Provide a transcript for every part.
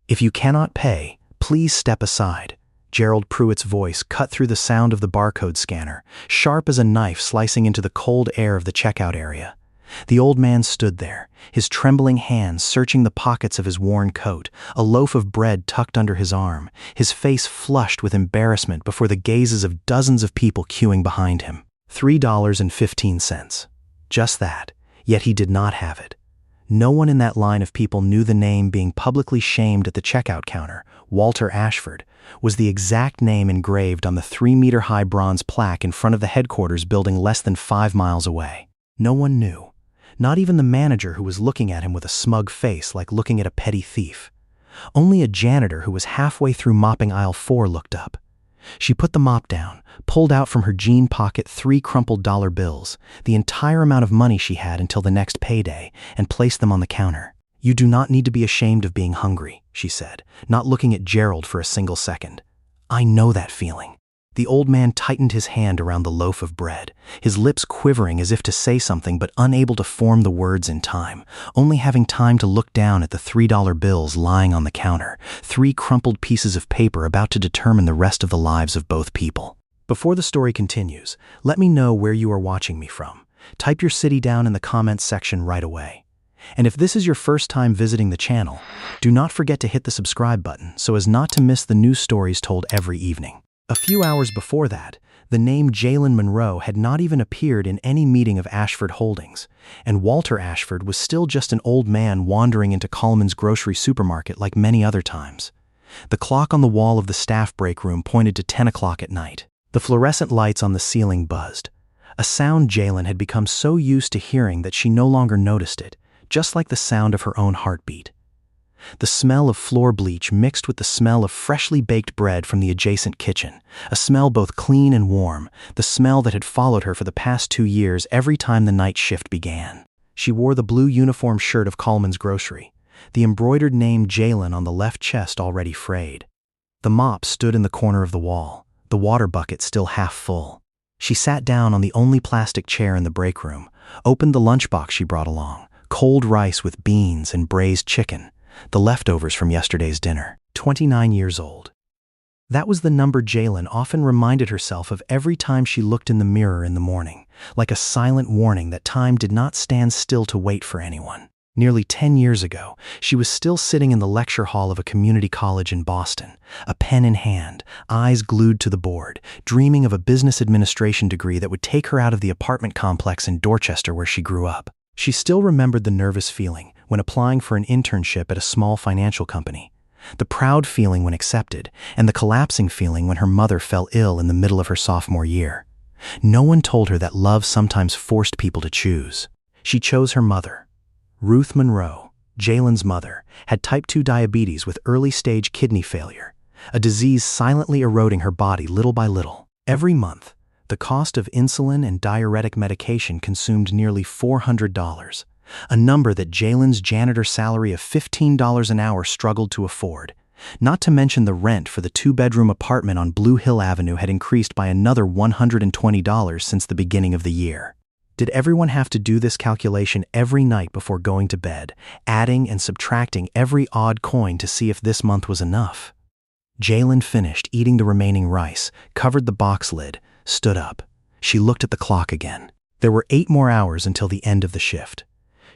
"If you cannot pay, please step aside." Gerald Pruitt's voice cut through the sound of the barcode scanner, sharp as a knife slicing into the cold air of the checkout area. The old man stood there, his trembling hands searching the pockets of his worn coat, a loaf of bread tucked under his arm, his face flushed with embarrassment before the gazes of dozens of people queuing behind him. $3.15. Just that, yet he did not have it. No one in that line of people knew the name being publicly shamed at the checkout counter, Walter Ashford, was the exact name engraved on the 3-meter-high bronze plaque in front of the headquarters building less than 5 miles away. No one knew. Not even the manager, who was looking at him with a smug face like looking at a petty thief. Only a janitor who was halfway through mopping aisle 4 looked up. She put the mop down, pulled out from her jean pocket 3 crumpled dollar bills, the entire amount of money she had until the next payday, and placed them on the counter. "You do not need to be ashamed of being hungry," she said, not looking at Gerald for a single second. "I know that feeling." The old man tightened his hand around the loaf of bread, his lips quivering as if to say something but unable to form the words in time, only having time to look down at the $3 bills lying on the counter, 3 crumpled pieces of paper about to determine the rest of the lives of both people. Before the story continues, let me know where you are watching me from. Type your city down in the comments section right away. And if this is your first time visiting the channel, do not forget to hit the subscribe button so as not to miss the news stories told every evening. A few hours before that, the name Jaylen Monroe had not even appeared in any meeting of Ashford Holdings, and Walter Ashford was still just an old man wandering into Coleman's grocery supermarket like many other times. The clock on the wall of the staff break room pointed to 10 o'clock at night. The fluorescent lights on the ceiling buzzed. A sound Jaylen had become so used to hearing that she no longer noticed it, just like the sound of her own heartbeat. The smell of floor bleach mixed with the smell of freshly baked bread from the adjacent kitchen, a smell both clean and warm, the smell that had followed her for the past 2 years every time the night shift began. She wore the blue uniform shirt of Coleman's Grocery, the embroidered name Jaylen on the left chest already frayed. The mop stood in the corner of the wall, the water bucket still half full. She sat down on the only plastic chair in the break room, opened the lunchbox she brought along, cold rice with beans and braised chicken, the leftovers from yesterday's dinner. 29 years old. That was the number Jaylen often reminded herself of every time she looked in the mirror in the morning, like a silent warning that time did not stand still to wait for anyone. Nearly 10 years ago, she was still sitting in the lecture hall of a community college in Boston, a pen in hand, eyes glued to the board, dreaming of a business administration degree that would take her out of the apartment complex in Dorchester where she grew up. She still remembered the nervous feeling when applying for an internship at a small financial company, the proud feeling when accepted, and the collapsing feeling when her mother fell ill in the middle of her sophomore year. No one told her that love sometimes forced people to choose. She chose her mother. Ruth Monroe, Jaylen's mother, had type 2 diabetes with early-stage kidney failure, a disease silently eroding her body little by little. Every month, the cost of insulin and diuretic medication consumed nearly $400, a number that Jaylen's janitor salary of $15 an hour struggled to afford. Not to mention the rent for the 2-bedroom apartment on Blue Hill Avenue had increased by another $120 since the beginning of the year. Did everyone have to do this calculation every night before going to bed, adding and subtracting every odd coin to see if this month was enough? Jaylen finished eating the remaining rice, covered the box lid, stood up. She looked at the clock again. There were 8 more hours until the end of the shift.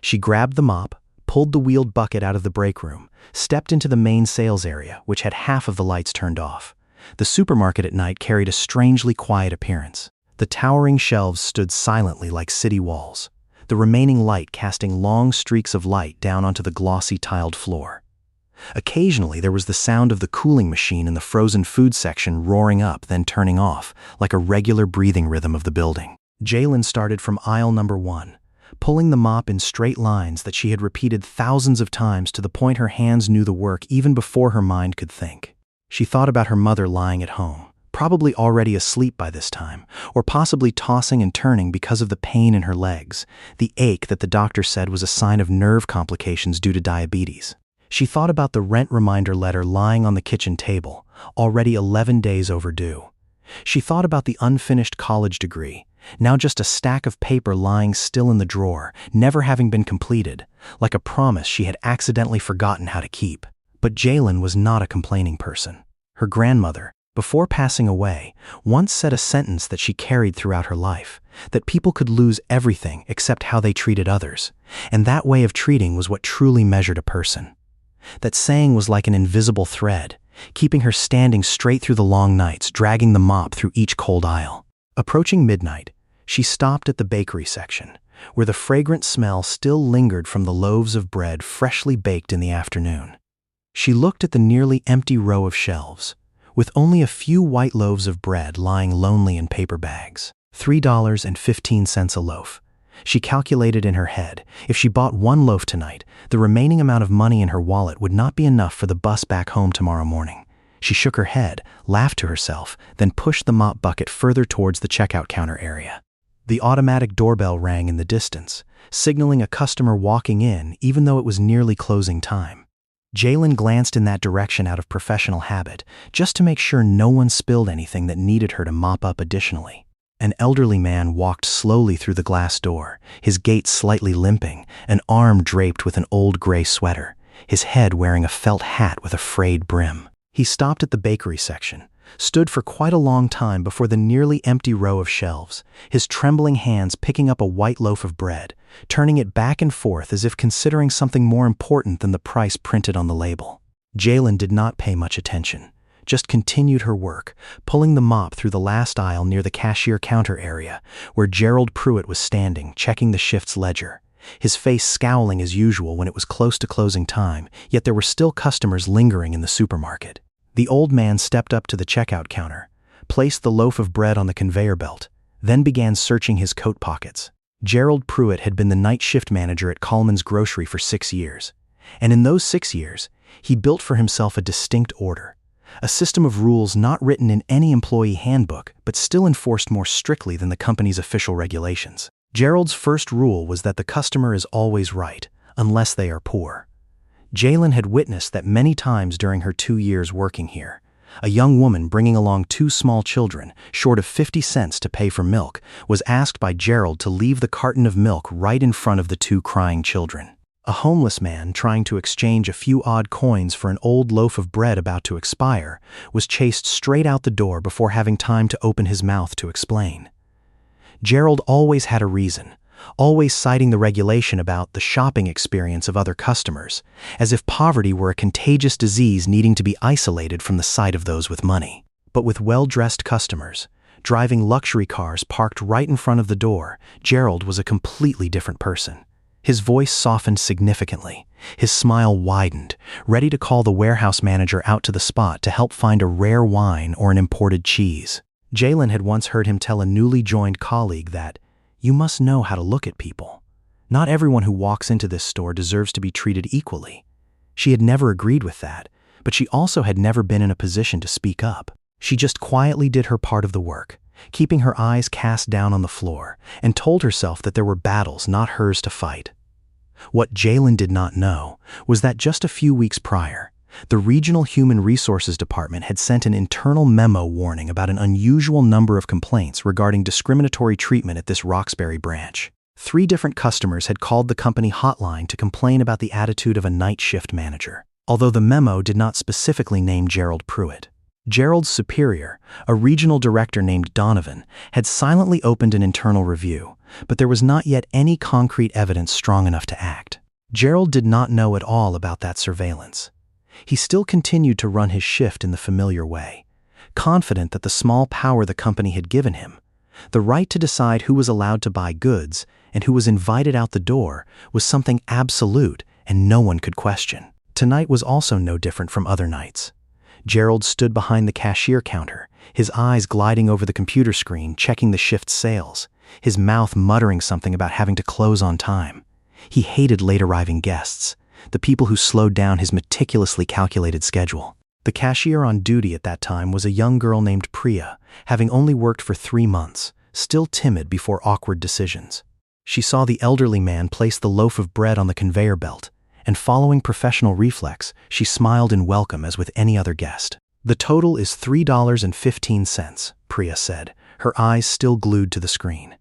She grabbed the mop, pulled the wheeled bucket out of the break room, stepped into the main sales area, which had half of the lights turned off. The supermarket at night carried a strangely quiet appearance. The towering shelves stood silently like city walls, the remaining light casting long streaks of light down onto the glossy tiled floor. Occasionally there was the sound of the cooling machine in the frozen food section roaring up then turning off, like a regular breathing rhythm of the building. Jaylen started from aisle number 1, pulling the mop in straight lines that she had repeated thousands of times to the point her hands knew the work even before her mind could think. She thought about her mother lying at home, probably already asleep by this time, or possibly tossing and turning because of the pain in her legs, the ache that the doctor said was a sign of nerve complications due to diabetes. She thought about the rent reminder letter lying on the kitchen table, already 11 days overdue. She thought about the unfinished college degree, now just a stack of paper lying still in the drawer, never having been completed, like a promise she had accidentally forgotten how to keep. But Jaylen was not a complaining person. Her grandmother, before passing away, once said a sentence that she carried throughout her life, that people could lose everything except how they treated others, and that way of treating was what truly measured a person. That saying was like an invisible thread, keeping her standing straight through the long nights, dragging the mop through each cold aisle. Approaching midnight, she stopped at the bakery section, where the fragrant smell still lingered from the loaves of bread freshly baked in the afternoon. She looked at the nearly empty row of shelves, with only a few white loaves of bread lying lonely in paper bags. $3.15 a loaf. She calculated in her head, if she bought one loaf tonight, the remaining amount of money in her wallet would not be enough for the bus back home tomorrow morning. She shook her head, laughed to herself, then pushed the mop bucket further towards the checkout counter area. The automatic doorbell rang in the distance, signaling a customer walking in even though it was nearly closing time. Jaylen glanced in that direction out of professional habit, just to make sure no one spilled anything that needed her to mop up additionally. An elderly man walked slowly through the glass door, his gait slightly limping, an arm draped with an old gray sweater, his head wearing a felt hat with a frayed brim. He stopped at the bakery section, stood for quite a long time before the nearly empty row of shelves, his trembling hands picking up a white loaf of bread, turning it back and forth as if considering something more important than the price printed on the label. Jaylen did not pay much attention, just continued her work, pulling the mop through the last aisle near the cashier counter area, where Gerald Pruitt was standing, checking the shift's ledger, his face scowling as usual when it was close to closing time, yet there were still customers lingering in the supermarket. The old man stepped up to the checkout counter, placed the loaf of bread on the conveyor belt, then began searching his coat pockets. Gerald Pruitt had been the night shift manager at Coleman's Grocery for 6 years, and in those 6 years, he built for himself a distinct order, a system of rules not written in any employee handbook but still enforced more strictly than the company's official regulations. Gerald's first rule was that the customer is always right, unless they are poor. Jaylen had witnessed that many times during her 2 years working here. A young woman bringing along 2 small children, short of 50 cents to pay for milk, was asked by Gerald to leave the carton of milk right in front of the 2 crying children. A homeless man trying to exchange a few odd coins for an old loaf of bread about to expire was chased straight out the door before having time to open his mouth to explain. Gerald always had a reason, always citing the regulation about the shopping experience of other customers, as if poverty were a contagious disease needing to be isolated from the sight of those with money. But with well-dressed customers, driving luxury cars parked right in front of the door, Gerald was a completely different person. His voice softened significantly, his smile widened, ready to call the warehouse manager out to the spot to help find a rare wine or an imported cheese. Jaylen had once heard him tell a newly joined colleague that, "You must know how to look at people. Not everyone who walks into this store deserves to be treated equally." She had never agreed with that, but she also had never been in a position to speak up. She just quietly did her part of the work, keeping her eyes cast down on the floor, and told herself that there were battles not hers to fight. What Jaylen did not know was that just a few weeks prior, the Regional Human Resources Department had sent an internal memo warning about an unusual number of complaints regarding discriminatory treatment at this Roxbury branch. 3 different customers had called the company hotline to complain about the attitude of a night shift manager, although the memo did not specifically name Gerald Pruitt. Gerald's superior, a regional director named Donovan, had silently opened an internal review, but there was not yet any concrete evidence strong enough to act. Gerald did not know at all about that surveillance. He still continued to run his shift in the familiar way, confident that the small power the company had given him, the right to decide who was allowed to buy goods and who was invited out the door, was something absolute and no one could question. Tonight was also no different from other nights. Gerald stood behind the cashier counter, his eyes gliding over the computer screen, checking the shift's sales, his mouth muttering something about having to close on time. He hated late-arriving guests, the people who slowed down his meticulously calculated schedule. The cashier on duty at that time was a young girl named Priya, having only worked for 3 months, still timid before awkward decisions. She saw the elderly man place the loaf of bread on the conveyor belt, and following professional reflex, she smiled in welcome as with any other guest. "The total is $3.15, Priya said, her eyes still glued to the screen.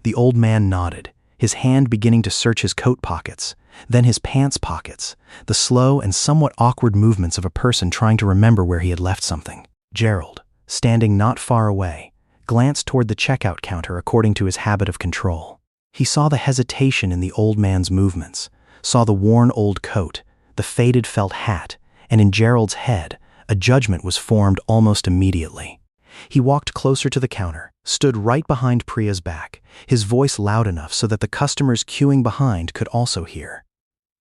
The old man nodded, his hand beginning to search his coat pockets, then his pants pockets, the slow and somewhat awkward movements of a person trying to remember where he had left something. Gerald, standing not far away, glanced toward the checkout counter according to his habit of control. He saw the hesitation in the old man's movements, saw the worn old coat, the faded felt hat, and in Gerald's head, a judgment was formed almost immediately. He walked closer to the counter, stood right behind Priya's back, his voice loud enough so that the customers queuing behind could also hear.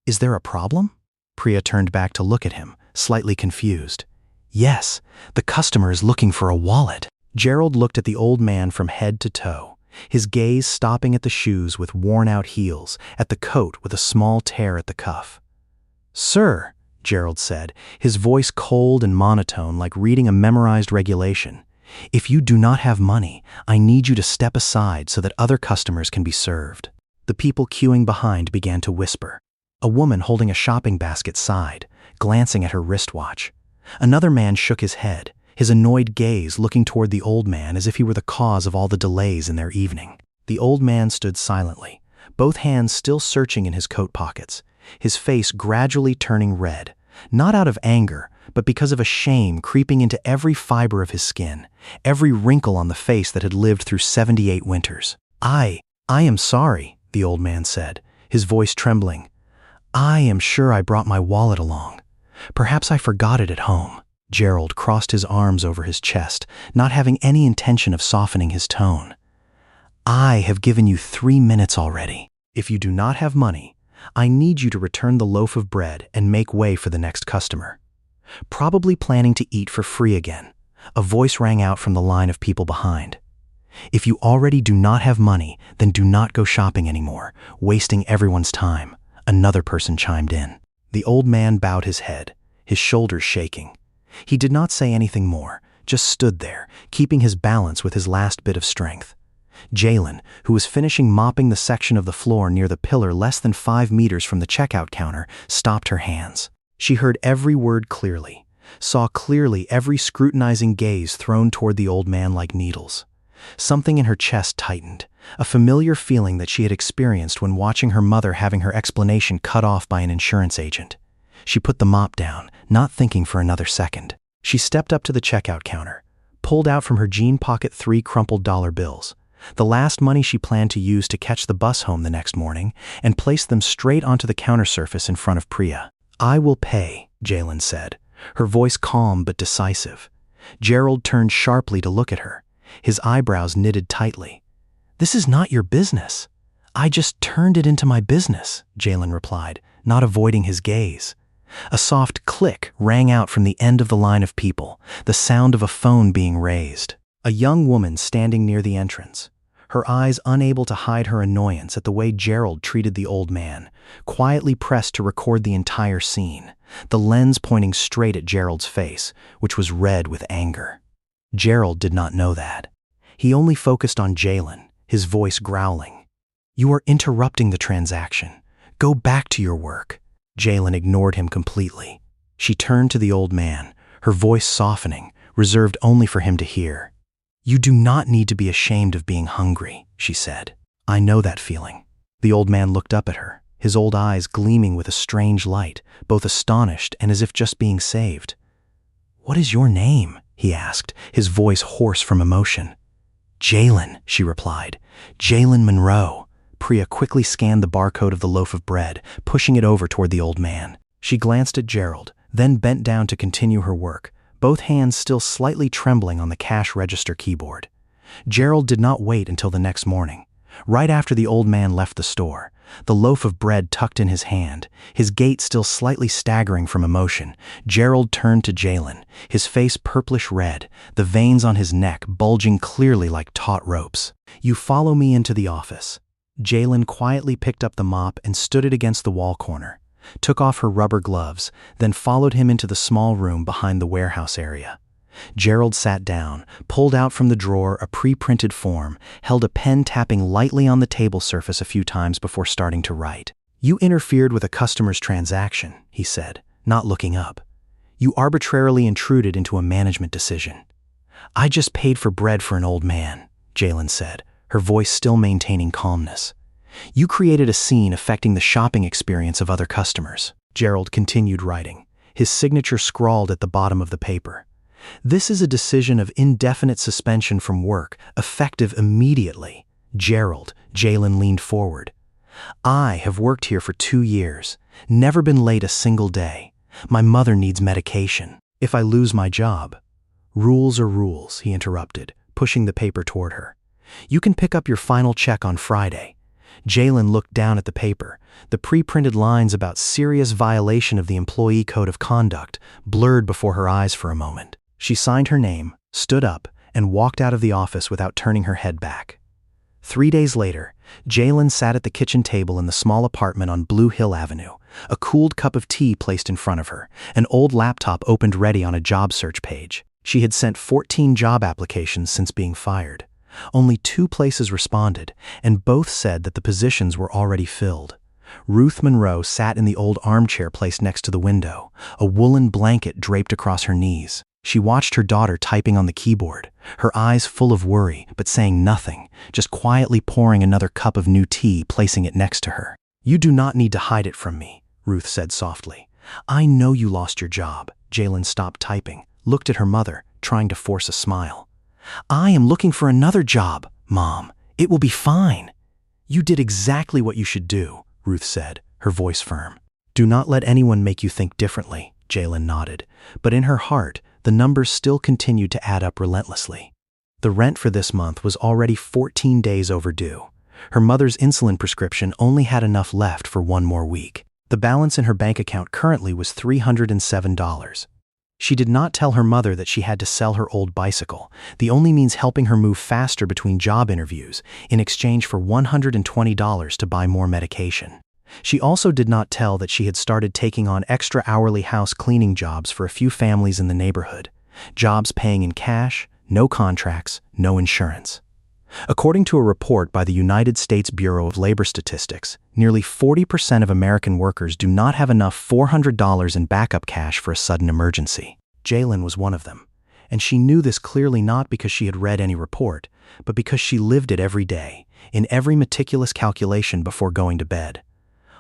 "Is there a problem?" Priya turned back to look at him, slightly confused. "Yes, the customer is looking for a wallet." Gerald looked at the old man from head to toe, his gaze stopping at the shoes with worn-out heels, at the coat with a small tear at the cuff. "Sir," Gerald said, his voice cold and monotone like reading a memorized regulation, "if you do not have money, I need you to step aside so that other customers can be served." The people queuing behind began to whisper. A woman holding a shopping basket sighed, glancing at her wristwatch. Another man shook his head, his annoyed gaze looking toward the old man as if he were the cause of all the delays in their evening. The old man stood silently, both hands still searching in his coat pockets, his face gradually turning red, not out of anger, but because of a shame creeping into every fiber of his skin, every wrinkle on the face that had lived through 78 winters. I am sorry," the old man said, his voice trembling. "I am sure I brought my wallet along. Perhaps I forgot it at home." Gerald crossed his arms over his chest, not having any intention of softening his tone. "I have given you 3 minutes already. If you do not have money, I need you to return the loaf of bread and make way for the next customer." Probably planning to eat for free again, a voice rang out from the line of people behind. "If you already do not have money, then do not go shopping anymore, wasting everyone's time," another person chimed in. The old man bowed his head, his shoulders shaking. He did not say anything more, just stood there, keeping his balance with his last bit of strength. Jaylen, who was finishing mopping the section of the floor near the pillar less than 5 meters from the checkout counter, stopped her hands. She heard every word clearly, saw clearly every scrutinizing gaze thrown toward the old man like needles. Something in her chest tightened, a familiar feeling that she had experienced when watching her mother having her explanation cut off by an insurance agent. She put the mop down, not thinking for another second. She stepped up to the checkout counter, pulled out from her jean pocket 3 crumpled dollar bills, the last money she planned to use to catch the bus home the next morning, and placed them straight onto the counter surface in front of Priya. "I will pay," Jaylen said, her voice calm but decisive. Gerald turned sharply to look at her, his eyebrows knitted tightly. "This is not your business." "I just turned it into my business," Jaylen replied, not avoiding his gaze. A soft click rang out from the end of the line of people, the sound of a phone being raised. A young woman standing near the entrance, her eyes unable to hide her annoyance at the way Gerald treated the old man, quietly pressed to record the entire scene, the lens pointing straight at Gerald's face, which was red with anger. Gerald did not know that. He only focused on Jaylen, his voice growling. "You are interrupting the transaction. Go back to your work." Jaylen ignored him completely. She turned to the old man, her voice softening, reserved only for him to hear. "You do not need to be ashamed of being hungry," she said. "I know that feeling." The old man looked up at her, his old eyes gleaming with a strange light, both astonished and as if just being saved. "What is your name?" he asked, his voice hoarse from emotion. "Jaylen," she replied. "Jaylen Monroe." Priya quickly scanned the barcode of the loaf of bread, pushing it over toward the old man. She glanced at Gerald, then bent down to continue her work, both hands still slightly trembling on the cash register keyboard. Gerald did not wait until the next morning. Right after the old man left the store, the loaf of bread tucked in his hand, his gait still slightly staggering from emotion, Gerald turned to Jaylen, his face purplish red, the veins on his neck bulging clearly like taut ropes. "You follow me into the office." Jaylen quietly picked up the mop and stood it against the wall corner, took off her rubber gloves, then followed him into the small room behind the warehouse area. Gerald sat down, pulled out from the drawer a pre-printed form, held a pen tapping lightly on the table surface a few times before starting to write. "You interfered with a customer's transaction," he said, not looking up. "You arbitrarily intruded into a management decision." "I just paid for bread for an old man," Jaylen said, her voice still maintaining calmness. You created a scene affecting the shopping experience of other customers." Gerald continued writing, his signature scrawled at the bottom of the paper. "This is a decision of indefinite suspension from work, effective immediately." "Gerald," Jaylen leaned forward. "I have worked here for 2 years, never been late a single day. My mother needs medication. If I lose my job—" "Rules are rules," he interrupted, pushing the paper toward her. "You can pick up your final check on Friday." Jaylen looked down at the paper, the pre-printed lines about serious violation of the Employee Code of Conduct blurred before her eyes for a moment. She signed her name, stood up, and walked out of the office without turning her head back. 3 days later, Jaylen sat at the kitchen table in the small apartment on Blue Hill Avenue, a cooled cup of tea placed in front of her, an old laptop opened ready on a job search page. She had sent 14 job applications since being fired. Only 2 places responded, and both said that the positions were already filled. Ruth Monroe sat in the old armchair placed next to the window, a woolen blanket draped across her knees. She watched her daughter typing on the keyboard, her eyes full of worry, but saying nothing, just quietly pouring another cup of new tea, placing it next to her. "You do not need to hide it from me," Ruth said softly. "I know you lost your job." Jaylen stopped typing, looked at her mother, trying to force a smile. "I am looking for another job, Mom. It will be fine." "You did exactly what you should do," Ruth said, her voice firm. "Do not let anyone make you think differently," Jaylen nodded, but in her heart, the numbers still continued to add up relentlessly. The rent for this month was already 14 days overdue. Her mother's insulin prescription only had enough left for 1 more week. The balance in her bank account currently was $307. She did not tell her mother that she had to sell her old bicycle, the only means helping her move faster between job interviews, in exchange for $120 to buy more medication. She also did not tell that she had started taking on extra hourly house cleaning jobs for a few families in the neighborhood, jobs paying in cash, no contracts, no insurance. According to a report by the United States Bureau of Labor Statistics, nearly 40% of American workers do not have enough $400 in backup cash for a sudden emergency. Jaylen was one of them, and she knew this clearly not because she had read any report, but because she lived it every day, in every meticulous calculation before going to bed.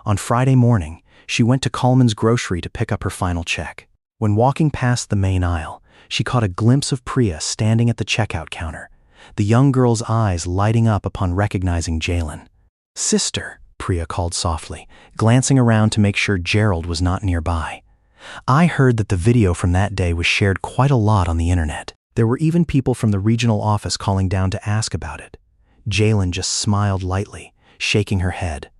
On Friday morning, she went to Coleman's Grocery to pick up her final check. When walking past the main aisle, she caught a glimpse of Priya standing at the checkout counter, the young girl's eyes lighting up upon recognizing Jaylen. "Sister," Priya called softly, glancing around to make sure Gerald was not nearby. "I heard that the video from that day was shared quite a lot on the internet. There were even people from the regional office calling down to ask about it." Jaylen just smiled lightly, shaking her head.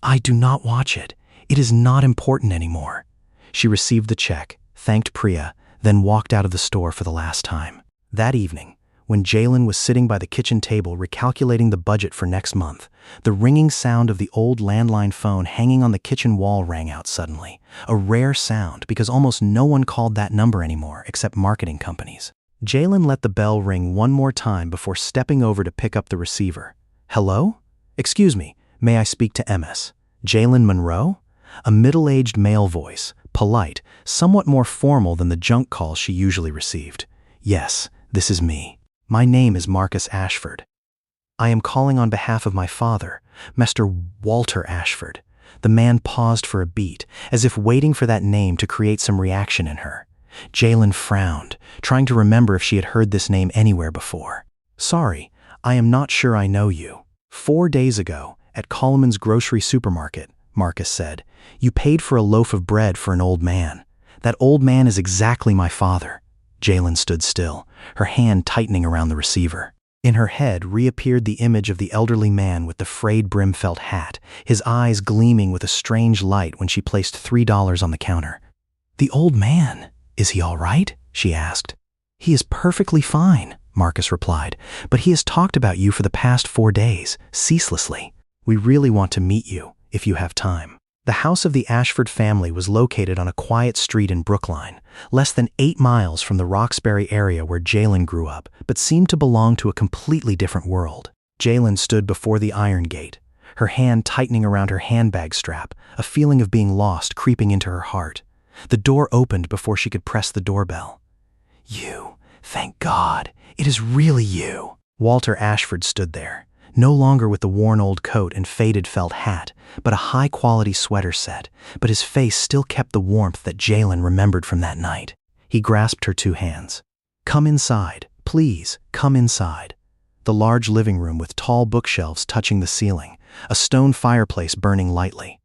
"I do not watch it. It is not important anymore." She received the check, thanked Priya, then walked out of the store for the last time. That evening, when Jaylen was sitting by the kitchen table recalculating the budget for next month, the ringing sound of the old landline phone hanging on the kitchen wall rang out suddenly, a rare sound because almost no one called that number anymore except marketing companies. Jaylen let the bell ring one more time before stepping over to pick up the receiver. "Hello? Excuse me, may I speak to MS? Jaylen Monroe?" A middle-aged male voice, polite, somewhat more formal than the junk calls she usually received. "Yes, this is me. My name is Marcus Ashford. I am calling on behalf of my father, Mr. Walter Ashford." The man paused for a beat, as if waiting for that name to create some reaction in her. Jaylen frowned, trying to remember if she had heard this name anywhere before. "Sorry, I am not sure I know you. 4 days ago, at Coleman's Grocery Supermarket," Marcus said, "you paid for a loaf of bread for an old man. That old man is exactly my father." Jaylen stood still, her hand tightening around the receiver. In her head reappeared the image of the elderly man with the frayed brim felt hat, his eyes gleaming with a strange light when she placed $3 on the counter. "The old man, is he all right?" she asked. "He is perfectly fine," Marcus replied, "but he has talked about you for the past 4 days, ceaselessly. We really want to meet you, if you have time." The house of the Ashford family was located on a quiet street in Brookline, less than 8 miles from the Roxbury area where Jaylen grew up, but seemed to belong to a completely different world. Jaylen stood before the iron gate, her hand tightening around her handbag strap, a feeling of being lost creeping into her heart. The door opened before she could press the doorbell. "You, thank God, it is really you." Walter Ashford stood there, no longer with the worn old coat and faded felt hat, but a high-quality sweater set, but his face still kept the warmth that Jaylen remembered from that night. He grasped her 2 hands. "Come inside, please, come inside." The large living room with tall bookshelves touching the ceiling, a stone fireplace burning lightly.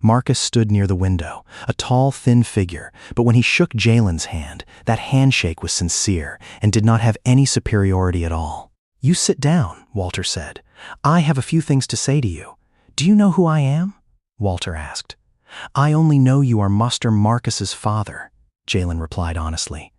Marcus stood near the window, a tall, thin figure, but when he shook Jaylen's hand, that handshake was sincere and did not have any superiority at all. "You sit down," Walter said. "I have a few things to say to you." "Do you know who I am?" Walter asked. "I only know you are Master Marcus's father," Jaylen replied honestly.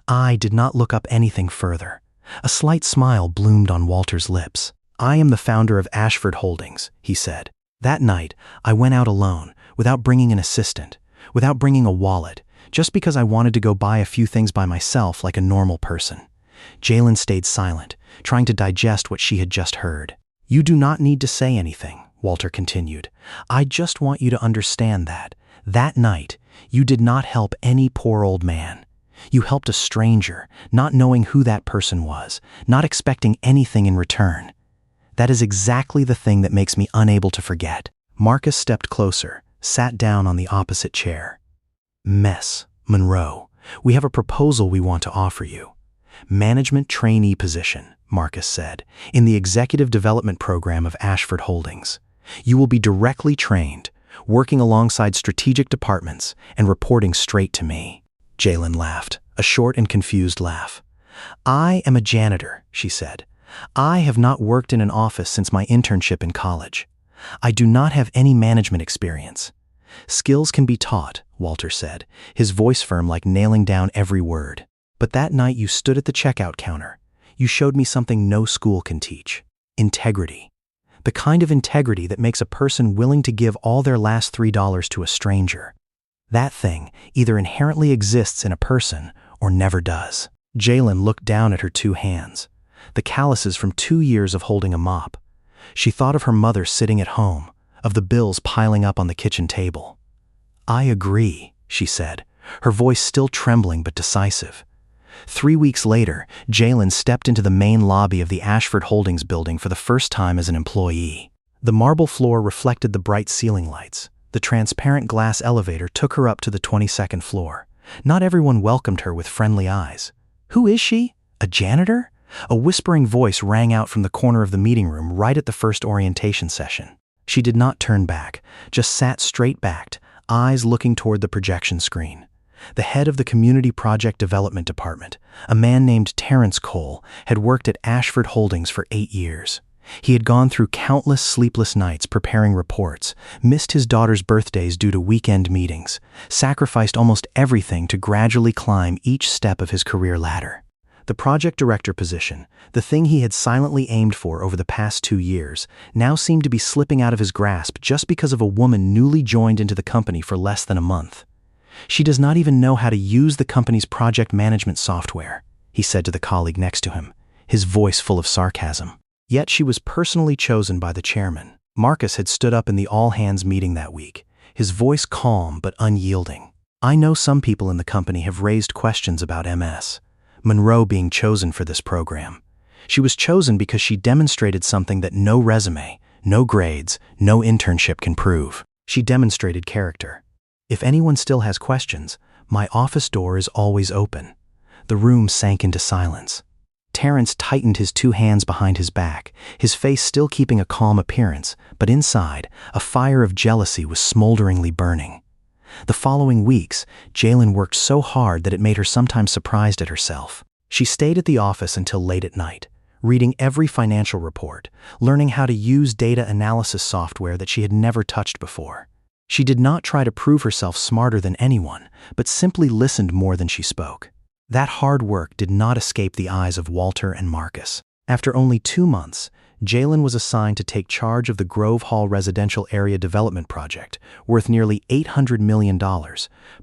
I did not look up anything further. A slight smile bloomed on Walter's lips. "I am the founder of Ashford Holdings," he said. "That night, I went out alone, without bringing an assistant, without bringing a wallet, just because I wanted to go buy a few things by myself like a normal person." Jaylen stayed silent, trying to digest what she had just heard. "You do not need to say anything," Walter continued. "I just want you to understand that night, you did not help any poor old man. You helped a stranger, not knowing who that person was, not expecting anything in return. That is exactly the thing that makes me unable to forget." Marcus stepped closer, sat down on the opposite chair. "Miss Monroe, we have a proposal we want to offer you. Management trainee position," Marcus said, "in the executive development program of Ashford Holdings. You will be directly trained, working alongside strategic departments and reporting straight to me." Jaylen laughed, a short and confused laugh. "I am a janitor," she said. "I have not worked in an office since my internship in college. I do not have any management experience." "Skills can be taught," Walter said, his voice firm like nailing down every word. "But that night you stood at the checkout counter. You showed me something no school can teach. Integrity. The kind of integrity that makes a person willing to give all their last $3 to a stranger. That thing either inherently exists in a person or never does." Jaylen looked down at her 2 hands, the calluses from 2 years of holding a mop. She thought of her mother sitting at home, of the bills piling up on the kitchen table. "I agree," she said, her voice still trembling but decisive. 3 weeks later, Jaylen stepped into the main lobby of the Ashford Holdings building for the first time as an employee. The marble floor reflected the bright ceiling lights. The transparent glass elevator took her up to the 22nd floor. Not everyone welcomed her with friendly eyes. "Who is she? A janitor?" A whispering voice rang out from the corner of the meeting room right at the first orientation session. She did not turn back, just sat straight-backed, eyes looking toward the projection screen. The head of the Community Project Development Department, a man named Terrence Cole, had worked at Ashford Holdings for 8 years. He had gone through countless sleepless nights preparing reports, missed his daughter's birthdays due to weekend meetings, sacrificed almost everything to gradually climb each step of his career ladder. The project director position, the thing he had silently aimed for over the past 2 years, now seemed to be slipping out of his grasp just because of a woman newly joined into the company for less than a month. "She does not even know how to use the company's project management software," he said to the colleague next to him, his voice full of sarcasm. Yet she was personally chosen by the chairman. Marcus had stood up in the all-hands meeting that week, his voice calm but unyielding. "I know some people in the company have raised questions about Ms. Monroe being chosen for this program. She was chosen because she demonstrated something that no resume, no grades, no internship can prove. She demonstrated character. If anyone still has questions, my office door is always open." The room sank into silence. Terrence tightened his 2 hands behind his back, his face still keeping a calm appearance, but inside, a fire of jealousy was smolderingly burning. The following weeks, Jaylen worked so hard that it made her sometimes surprised at herself. She stayed at the office until late at night, reading every financial report, learning how to use data analysis software that she had never touched before. She did not try to prove herself smarter than anyone, but simply listened more than she spoke. That hard work did not escape the eyes of Walter and Marcus. After only 2 months, Jaylen was assigned to take charge of the Grove Hall Residential Area Development Project, worth nearly $800 million,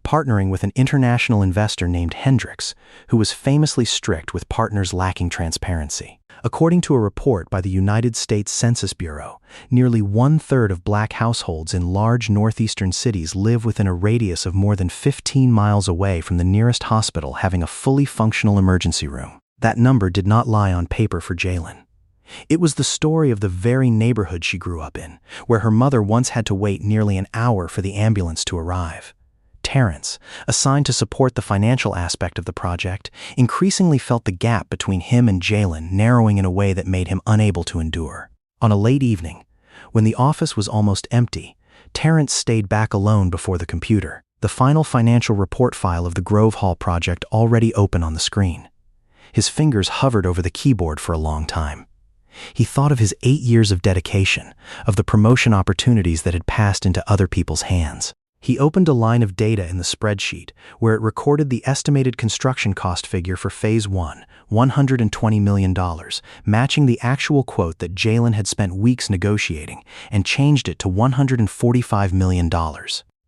partnering with an international investor named Hendricks, who was famously strict with partners lacking transparency. According to a report by the United States Census Bureau, nearly 1/3 of Black households in large northeastern cities live within a radius of more than 15 miles away from the nearest hospital having a fully functional emergency room. That number did not lie on paper for Jaylen. It was the story of the very neighborhood she grew up in, where her mother once had to wait nearly an hour for the ambulance to arrive. Terrence, assigned to support the financial aspect of the project, increasingly felt the gap between him and Jaylen narrowing in a way that made him unable to endure. On a late evening, when the office was almost empty, Terrence stayed back alone before the computer, the final financial report file of the Grove Hall project already open on the screen. His fingers hovered over the keyboard for a long time. He thought of his 8 years of dedication, of the promotion opportunities that had passed into other people's hands. He opened a line of data in the spreadsheet where it recorded the estimated construction cost figure for Phase 1, $120 million, matching the actual quote that Jaylen had spent weeks negotiating, and changed it to $145 million.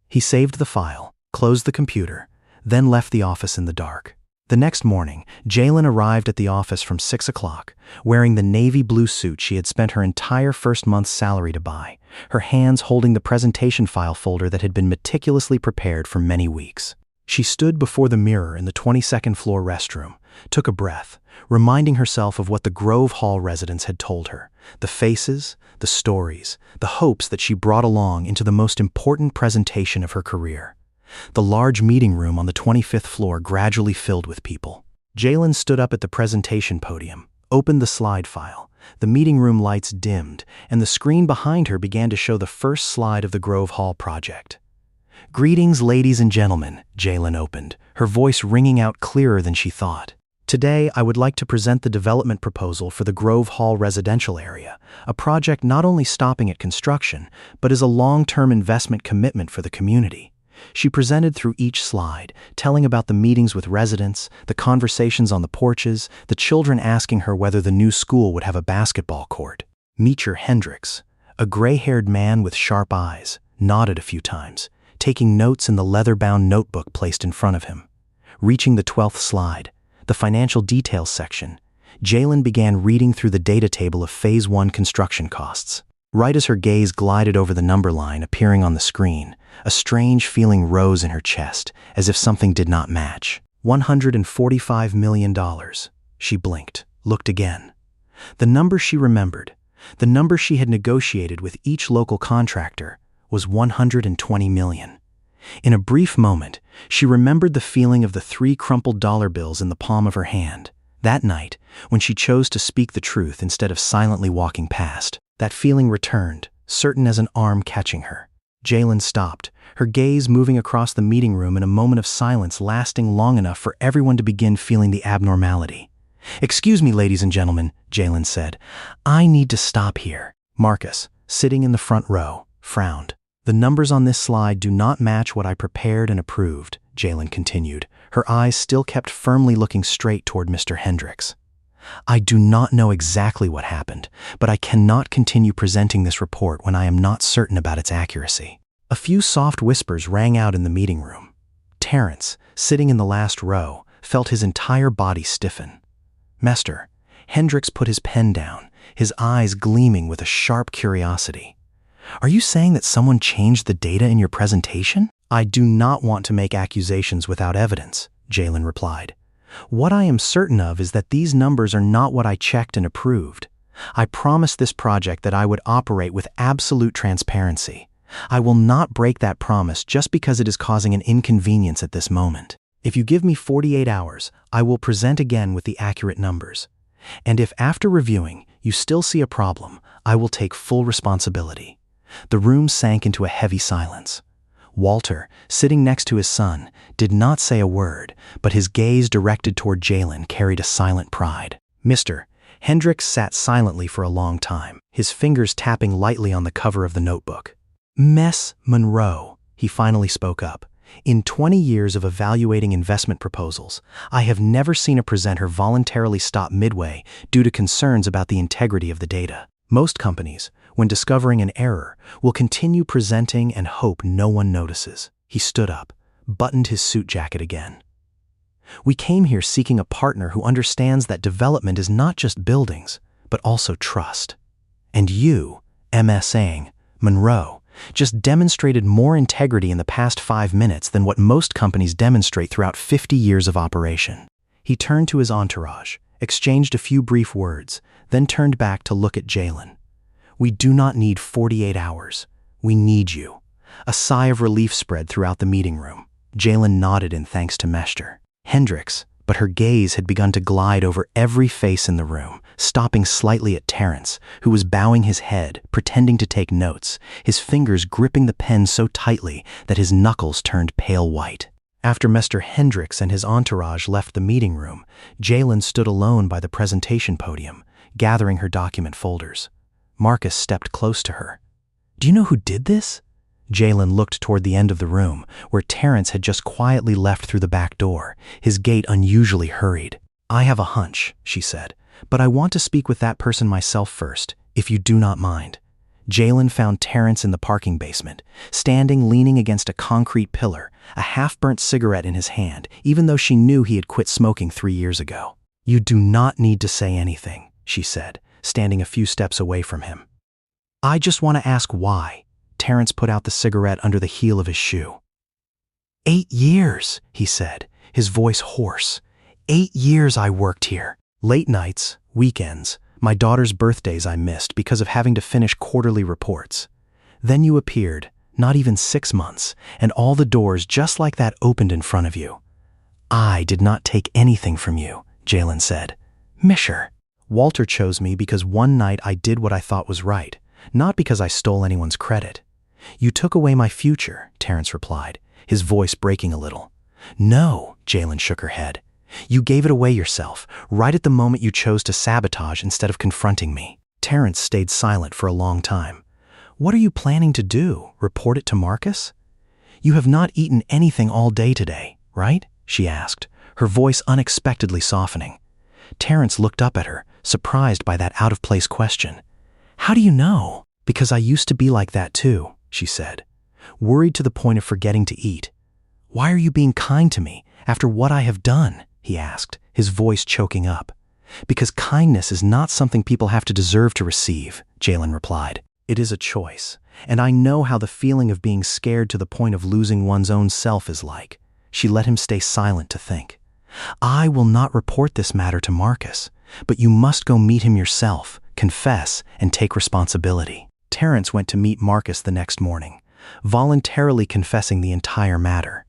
He saved the file, closed the computer, then left the office in the dark. The next morning, Jaylen arrived at the office from 6 o'clock, wearing the navy blue suit she had spent her entire first month's salary to buy, her hands holding the presentation file folder that had been meticulously prepared for many weeks. She stood before the mirror in the 22nd floor restroom, took a breath, reminding herself of what the Grove Hall residents had told her, the faces, the stories, the hopes that she brought along into the most important presentation of her career. The large meeting room on the 25th floor gradually filled with people. Jaylen stood up at the presentation podium, opened the slide file. The meeting room lights dimmed, and the screen behind her began to show the first slide of the Grove Hall project. "Greetings, ladies and gentlemen," Jaylen opened, her voice ringing out clearer than she thought. "Today, I would like to present the development proposal for the Grove Hall residential area, a project not only stopping at construction, but is a long-term investment commitment for the community." She presented through each slide, telling about the meetings with residents, the conversations on the porches, the children asking her whether the new school would have a basketball court. Meecher Hendricks, a gray-haired man with sharp eyes, nodded a few times, taking notes in the leather-bound notebook placed in front of him. Reaching the 12th slide, the financial details section, Jaylen began reading through the data table of Phase 1 construction costs. Right as her gaze glided over the number line appearing on the screen, a strange feeling rose in her chest, as if something did not match. $145 million. She blinked, looked again. The number she remembered, the number she had negotiated with each local contractor, was $120 million. In a brief moment, she remembered the feeling of the 3 crumpled dollar bills in the palm of her hand. That night, when she chose to speak the truth instead of silently walking past, that feeling returned, certain as an arm catching her. Jaylen stopped, her gaze moving across the meeting room in a moment of silence lasting long enough for everyone to begin feeling the abnormality. "Excuse me, ladies and gentlemen," Jaylen said. "I need to stop here." Marcus, sitting in the front row, frowned. "The numbers on this slide do not match what I prepared and approved," Jaylen continued, her eyes still kept firmly looking straight toward Mr. Hendricks. "I do not know exactly what happened, but I cannot continue presenting this report when I am not certain about its accuracy." A few soft whispers rang out in the meeting room. Terrence, sitting in the last row, felt his entire body stiffen. "Mester," Hendricks put his pen down, his eyes gleaming with a sharp curiosity. "Are you saying that someone changed the data in your presentation?" "I do not want to make accusations without evidence," Jaylen replied. "What I am certain of is that these numbers are not what I checked and approved. I promised this project that I would operate with absolute transparency. I will not break that promise just because it is causing an inconvenience at this moment. If you give me 48 hours, I will present again with the accurate numbers. And if after reviewing, you still see a problem, I will take full responsibility." The room sank into a heavy silence. Walter, sitting next to his son, did not say a word, but his gaze directed toward Jaylen carried a silent pride. "Mr." Hendricks sat silently for a long time, his fingers tapping lightly on the cover of the notebook. "Miss Monroe," he finally spoke up. "In 20 years of evaluating investment proposals, I have never seen a presenter voluntarily stop midway due to concerns about the integrity of the data. Most companies, when discovering an error, will continue presenting and hope no one notices." He stood up, buttoned his suit jacket again. "We came here seeking a partner who understands that development is not just buildings, but also trust. And you, M.S.ing, Monroe, just demonstrated more integrity in the past 5 minutes than what most companies demonstrate throughout 50 years of operation." He turned to his entourage, exchanged a few brief words, then turned back to look at Jaylen. "We do not need 48 hours. We need you." A sigh of relief spread throughout the meeting room. Jaylen nodded in thanks to Mester Hendricks, but her gaze had begun to glide over every face in the room, stopping slightly at Terrence, who was bowing his head, pretending to take notes, his fingers gripping the pen so tightly that his knuckles turned pale white. After Mr. Hendricks and his entourage left the meeting room, Jaylen stood alone by the presentation podium, gathering her document folders. Marcus stepped close to her. "Do you know who did this?" Jaylen looked toward the end of the room, where Terrence had just quietly left through the back door, his gait unusually hurried. "I have a hunch," she said, "but I want to speak with that person myself first, if you do not mind." Jaylen found Terrence in the parking basement, standing leaning against a concrete pillar, a half-burnt cigarette in his hand, even though she knew he had quit smoking 3 years ago. "You do not need to say anything," she said, standing a few steps away from him. "I just want to ask why." Terrence put out the cigarette under the heel of his shoe. 8 years, he said, his voice hoarse. 8 years I worked here. Late nights, weekends, my daughter's birthdays I missed because of having to finish quarterly reports. Then you appeared, not even 6 months, and all the doors just like that opened in front of you. "I did not take anything from you," Jaylen said. "Misher. Walter chose me because one night I did what I thought was right, not because I stole anyone's credit." "You took away my future," Terrence replied, his voice breaking a little. "No," Jaylen shook her head. "You gave it away yourself, right at the moment you chose to sabotage instead of confronting me." Terrence stayed silent for a long time. "What are you planning to do? Report it to Marcus?" "You have not eaten anything all day today, right?" she asked, her voice unexpectedly softening. Terrence looked up at her, surprised by that out-of-place question. "How do you know?" "Because I used to be like that too," she said, worried to the point of forgetting to eat. "Why are you being kind to me after what I have done?" he asked, his voice choking up. "Because kindness is not something people have to deserve to receive," Jaylen replied. "It is a choice, and I know how the feeling of being scared to the point of losing one's own self is like." She let him stay silent to think. "I will not report this matter to Marcus, but you must go meet him yourself, confess, and take responsibility." Terrence went to meet Marcus the next morning, voluntarily confessing the entire matter.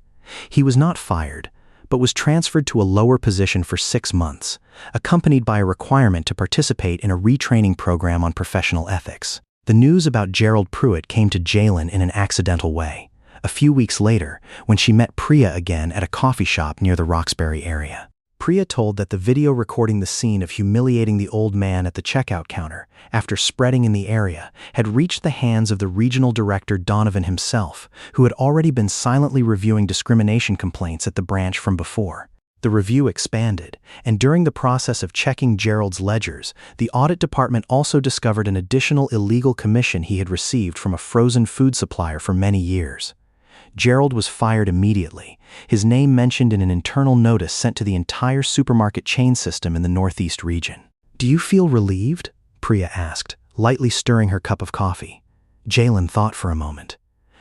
He was not fired, but was transferred to a lower position for 6 months, accompanied by a requirement to participate in a retraining program on professional ethics. The news about Gerald Pruitt came to Jaylen in an accidental way, a few weeks later when she met Priya again at a coffee shop near the Roxbury area. Priya told that the video recording the scene of humiliating the old man at the checkout counter, after spreading in the area, had reached the hands of the regional director Donovan himself, who had already been silently reviewing discrimination complaints at the branch from before. The review expanded, and during the process of checking Gerald's ledgers, the audit department also discovered an additional illegal commission he had received from a frozen food supplier for many years. Gerald was fired immediately, his name mentioned in an internal notice sent to the entire supermarket chain system in the Northeast region. "Do you feel relieved?" Priya asked, lightly stirring her cup of coffee. Jaylen thought for a moment.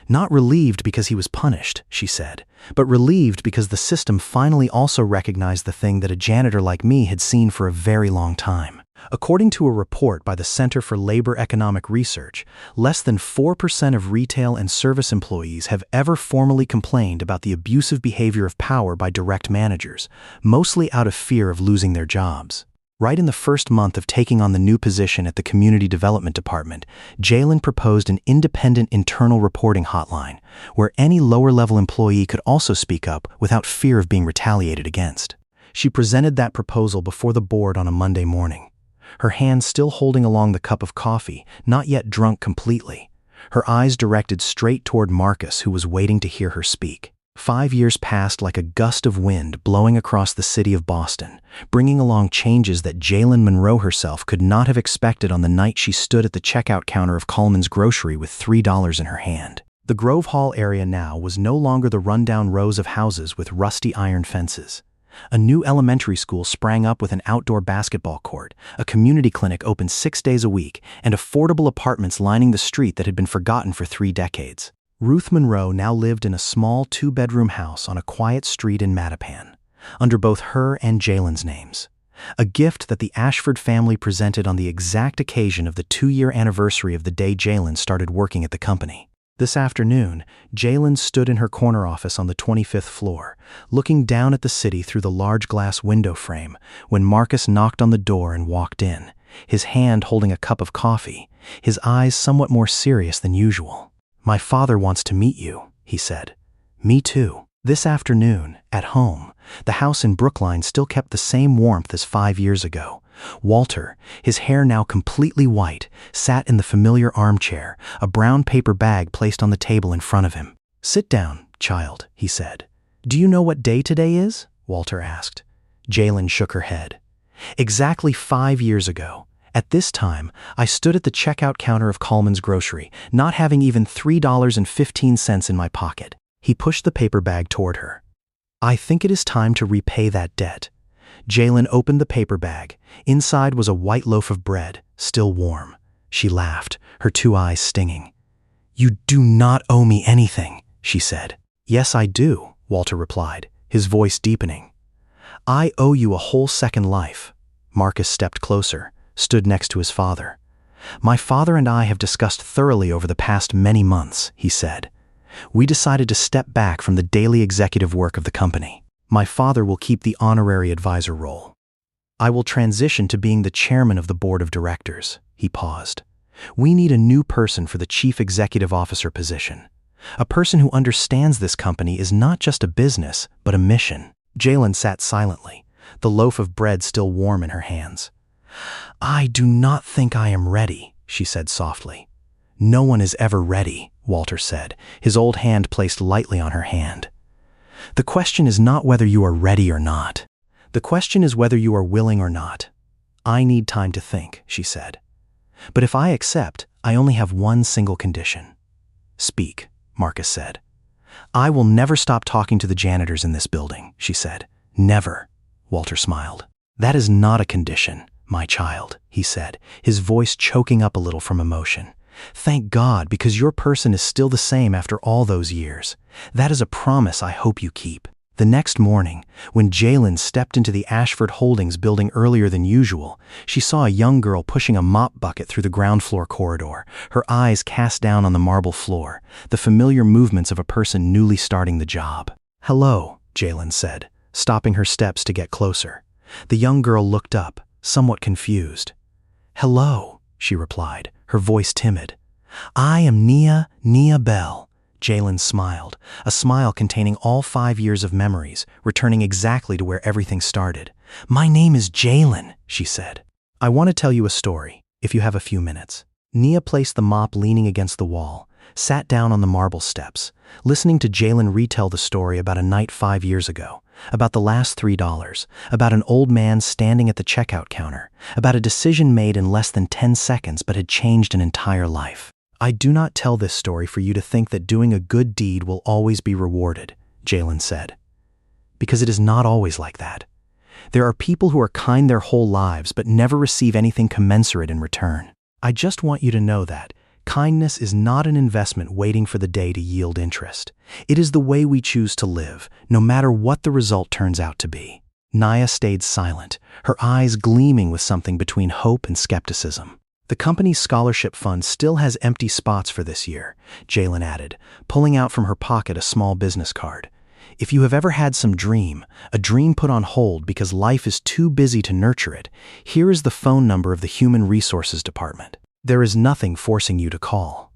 "Not relieved because he was punished," she said, "but relieved because the system finally also recognized the thing that a janitor like me had seen for a very long time." According to a report by the Center for Labor Economic Research, less than 4% of retail and service employees have ever formally complained about the abusive behavior of power by direct managers, mostly out of fear of losing their jobs. Right in the first month of taking on the new position at the Community Development Department, Jaylen proposed an independent internal reporting hotline, where any lower-level employee could also speak up without fear of being retaliated against. She presented that proposal before the board on a Monday morning, her hand still holding along the cup of coffee, not yet drunk completely, her eyes directed straight toward Marcus, who was waiting to hear her speak. 5 years passed like a gust of wind blowing across the city of Boston, bringing along changes that Jaylen Monroe herself could not have expected on the night she stood at the checkout counter of Coleman's Grocery with $3 in her hand. The Grove Hall area now was no longer the rundown rows of houses with rusty iron fences. A new elementary school sprang up with an outdoor basketball court, a community clinic open 6 days a week, and affordable apartments lining the street that had been forgotten for 3 decades. Ruth Monroe now lived in a small 2-bedroom house on a quiet street in Mattapan, under both her and Jaylen's names. a gift that the Ashford family presented on the exact occasion of the 2-year anniversary of the day Jaylen started working at the company. This afternoon, Jaylen stood in her corner office on the 25th floor, looking down at the city through the large glass window frame, when Marcus knocked on the door and walked in, his hand holding a cup of coffee, his eyes somewhat more serious than usual. "My father wants to meet you," he said. "Me too." This afternoon, at home, the house in Brookline still kept the same warmth as 5 years ago. Walter, his hair now completely white, sat in the familiar armchair, a brown paper bag placed on the table in front of him. "Sit down, child," he said. "Do you know what day today is?" Walter asked. Jaylen shook her head. "Exactly 5 years ago. At this time, I stood at the checkout counter of Coleman's Grocery, not having even $3.15 in my pocket." He pushed the paper bag toward her. "I think it is time to repay that debt." Jaylen opened the paper bag. Inside was a white loaf of bread, still warm. She laughed, her 2 eyes stinging. "You do not owe me anything," she said. "Yes, I do," Walter replied, his voice deepening. "I owe you a whole second life." Marcus stepped closer, stood next to his father. "My father and I have discussed thoroughly over the past many months," he said. "We decided to step back from the daily executive work of the company. My father will keep the honorary advisor role. I will transition to being the chairman of the board of directors." He paused. "We need a new person for the chief executive officer position. A person who understands this company is not just a business, but a mission." Jaylen sat silently, the loaf of bread still warm in her hands. "I do not think I am ready," she said softly. "No one is ever ready," Walter said, his old hand placed lightly on her hand. "The question is not whether you are ready or not. The question is whether you are willing or not." "I need time to think," she said. "But if I accept, I only have one single condition." "Speak," Marcus said. "I will never stop talking to the janitors in this building," she said. "Never," Walter smiled. "That is not a condition, my child," he said, his voice choking up a little from emotion. "Thank God, because your person is still the same after all those years. That is a promise I hope you keep." The next morning, when Jaylen stepped into the Ashford Holdings building earlier than usual, she saw a young girl pushing a mop bucket through the ground floor corridor, her eyes cast down on the marble floor, the familiar movements of a person newly starting the job. "Hello," Jaylen said, stopping her steps to get closer. The young girl looked up, somewhat confused. "Hello," she replied, her voice timid. "I am Nia Bell." Jaylen smiled, a smile containing all 5 years of memories, returning exactly to where everything started. "My name is Jaylen," she said. "I want to tell you a story, if you have a few minutes." Nia placed the mop leaning against the wall, sat down on the marble steps, listening to Jaylen retell the story about a night 5 years ago, about the last $3, about an old man standing at the checkout counter, about a decision made in less than 10 seconds but had changed an entire life. "I do not tell this story for you to think that doing a good deed will always be rewarded," Jaylen said. "Because it is not always like that. There are people who are kind their whole lives but never receive anything commensurate in return. I just want you to know that kindness is not an investment waiting for the day to yield interest. It is the way we choose to live, no matter what the result turns out to be." Nia stayed silent, her eyes gleaming with something between hope and skepticism. "The company's scholarship fund still has empty spots for this year," Jaylen added, pulling out from her pocket a small business card. "If you have ever had some dream, a dream put on hold because life is too busy to nurture it, here is the phone number of the Human Resources Department. There is nothing forcing you to call.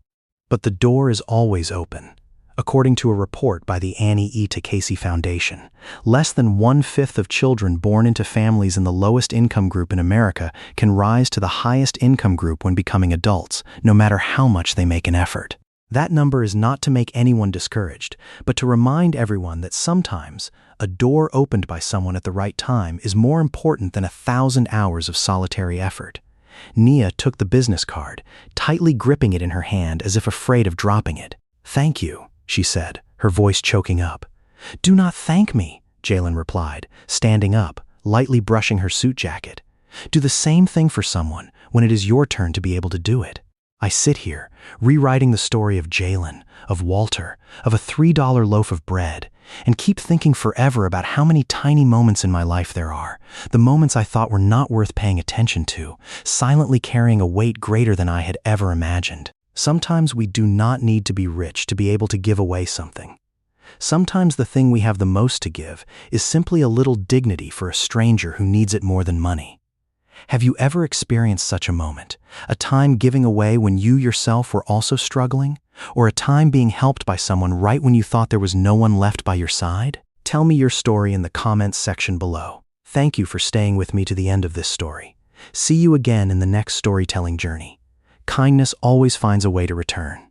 But the door is always open." According to a report by the Annie E. Casey Foundation, less than 1/5 of children born into families in the lowest income group in America can rise to the highest income group when becoming adults, no matter how much they make an effort. That number is not to make anyone discouraged, but to remind everyone that sometimes a door opened by someone at the right time is more important than 1,000 hours of solitary effort. Nia took the business card, tightly gripping it in her hand as if afraid of dropping it. "Thank you," she said, her voice choking up. "Do not thank me," Jaylen replied, standing up, lightly brushing her suit jacket. "Do the same thing for someone when it is your turn to be able to do it." I sit here, rewriting the story of Jaylen, of Walter, of a $3 loaf of bread, and keep thinking forever about how many tiny moments in my life there are, the moments I thought were not worth paying attention to, silently carrying a weight greater than I had ever imagined. Sometimes we do not need to be rich to be able to give away something. Sometimes the thing we have the most to give is simply a little dignity for a stranger who needs it more than money. Have you ever experienced such a moment, a time giving away when you yourself were also struggling, or a time being helped by someone right when you thought there was no one left by your side? Tell me your story in the comments section below. Thank you for staying with me to the end of this story. See you again in the next storytelling journey. Kindness always finds a way to return.